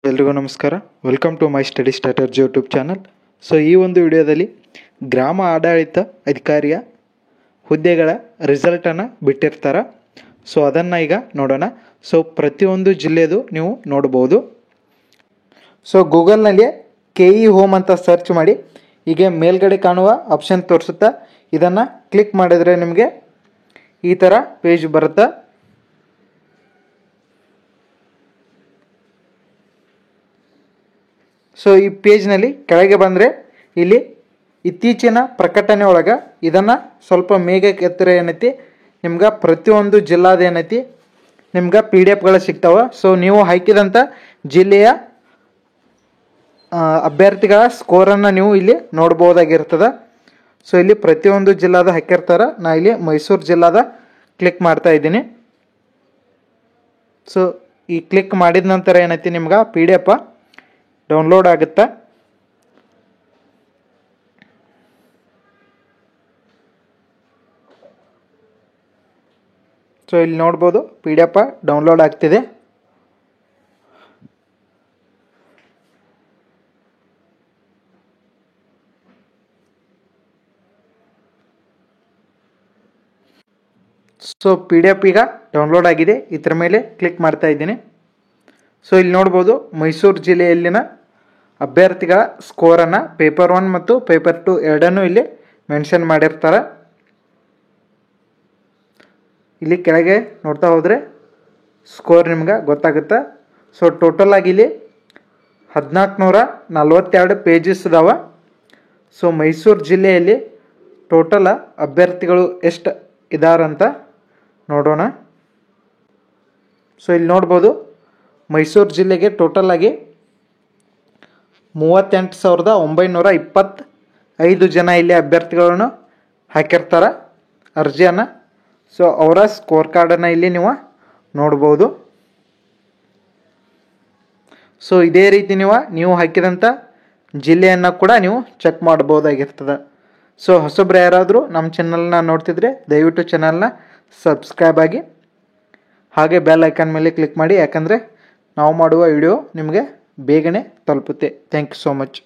ಎಲ್ರಿಗೂ ನಮಸ್ಕಾರ. Welcome to my study strategy YouTube channel. So ಈ ಒಂದು ವಿಡಿಯೋದಲ್ಲಿ ಗ್ರಾಮ ಆಡಳಿತ ಅಧಿಕಾರಿಯ ಹುದ್ದೆಗಳ ರಿಸಲ್ಟನ್ನು ಬಿಟ್ಟಿರ್ತಾರೆ. ಸೊ ಅದನ್ನು ಈಗ ನೋಡೋಣ. ಸೊ ಪ್ರತಿಯೊಂದು ಜಿಲ್ಲೆದು ನೀವು ನೋಡ್ಬೋದು. ಸೊ ಗೂಗಲ್ನಲ್ಲಿ KE ಹೋಮ್ ಅಂತ ಸರ್ಚ್ ಮಾಡಿ, ಹೀಗೆ ಮೇಲ್ಗಡೆ ಕಾಣುವ ಆಪ್ಷನ್ ತೋರಿಸುತ್ತಾ ಇದನ್ನು ಕ್ಲಿಕ್ ಮಾಡಿದರೆ ನಿಮಗೆ ಈ ಥರ ಪೇಜ್ ಬರುತ್ತೆ. ಸೊ ಈ ಪೇಜ್ನಲ್ಲಿ ಕೆಳಗೆ ಬಂದರೆ ಇಲ್ಲಿ ಇತ್ತೀಚಿನ ಪ್ರಕಟಣೆ ಒಳಗೆ ಇದನ್ನು ಸ್ವಲ್ಪ ಮೇಘಕ್ಕೆ ಎತ್ತರ ಏನೈತಿ ನಿಮ್ಗೆ ಪ್ರತಿಯೊಂದು ಜಿಲ್ಲಾದ ಏನೈತಿ ನಿಮ್ಗೆ PDF ಸಿಗ್ತಾವೆ. ಸೊ ನೀವು ಹಾಕಿದಂಥ ಜಿಲ್ಲೆಯ ಅಭ್ಯರ್ಥಿಗಳ ಸ್ಕೋರನ್ನು ನೀವು ಇಲ್ಲಿ ನೋಡ್ಬೋದಾಗಿರ್ತದೆ. ಸೊ ಇಲ್ಲಿ ಪ್ರತಿಯೊಂದು ಜಿಲ್ಲಾದ ಹಾಕಿರ್ತಾರೆ. ನಾ ಇಲ್ಲಿ ಮೈಸೂರು ಜಿಲ್ಲಾದ ಕ್ಲಿಕ್ ಮಾಡ್ತಾ ಇದ್ದೀನಿ. ಸೊ ಈ ಕ್ಲಿಕ್ ಮಾಡಿದ ನಂತರ ಏನೈತಿ ನಿಮ್ಗೆ PDF ಡೌನ್ಲೋಡ್ ಆಗುತ್ತೆ. ಸೊ ಇಲ್ಲಿ ನೋಡ್ಬೋದು PDF ಡೌನ್ಲೋಡ್ ಆಗ್ತಿದೆ. ಸೊ PDF ಈಗ ಡೌನ್ಲೋಡ್ ಆಗಿದೆ. ಇದರ ಮೇಲೆ ಕ್ಲಿಕ್ ಮಾಡ್ತಾ ಇದ್ದೀನಿ. ಸೊ ಇಲ್ಲಿ ನೋಡ್ಬೋದು ಮೈಸೂರು ಜಿಲ್ಲೆಯಲ್ಲಿನ ಅಭ್ಯರ್ಥಿಗಳ ಸ್ಕೋರನ್ನು ಪೇಪರ್ 1 ಮತ್ತು ಪೇಪರ್ 2 ಎರಡನ್ನೂ ಇಲ್ಲಿ ಮೆನ್ಷನ್ ಮಾಡಿರ್ತಾರೆ. ಇಲ್ಲಿ ಕೆಳಗೆ ನೋಡ್ತಾ ಹೋದರೆ ಸ್ಕೋರ್ ನಿಮ್ಗೆ ಗೊತ್ತಾಗುತ್ತೆ. ಸೊ ಟೋಟಲ್ ಆಗಿ ಇಲ್ಲಿ 1442 ಪೇಜಸ್ ಇದಾವೆ. ಸೊ ಮೈಸೂರು ಜಿಲ್ಲೆಯಲ್ಲಿ ಟೋಟಲ್ ಅಭ್ಯರ್ಥಿಗಳು ಎಷ್ಟು ಇದಾರಂತ ನೋಡೋಣ. ಸೊ ಇಲ್ಲಿ ನೋಡ್ಬೋದು ಮೈಸೂರು ಜಿಲ್ಲೆಗೆ ಟೋಟಲ್ ಆಗಿ 38,925 ಜನ ಇಲ್ಲಿ ಅಭ್ಯರ್ಥಿಗಳನ್ನು ಹಾಕಿರ್ತಾರೆ ಅರ್ಜಿಯನ್ನು. ಸೊ ಅವರ ಸ್ಕೋರ್ ಕಾರ್ಡನ್ನು ಇಲ್ಲಿ ನೀವು ನೋಡ್ಬೋದು. ಸೊ ಇದೇ ರೀತಿ ನೀವು ಹಾಕಿದಂಥ ಜಿಲ್ಲೆಯನ್ನು ಕೂಡ ನೀವು ಚೆಕ್ ಮಾಡ್ಬೋದಾಗಿರ್ತದೆ. ಸೊ ಹೊಸಬ್ರು ಯಾರಾದರೂ ನಮ್ಮ ಚಾನಲ್ನ ನೋಡ್ತಿದ್ರೆ ದಯವಿಟ್ಟು ಚಾನಲ್ನ ಸಬ್ಸ್ಕ್ರೈಬ್ ಆಗಿ, ಹಾಗೆ ಬೆಲ್ ಐಕಾನ್ ಮೇಲೆ ಕ್ಲಿಕ್ ಮಾಡಿ, ಯಾಕಂದರೆ ನಾವು ಮಾಡುವ ವಿಡಿಯೋ ನಿಮಗೆ ಬೇಗನೆ ತಲುಪುತ್ತೆ. Thank you so much.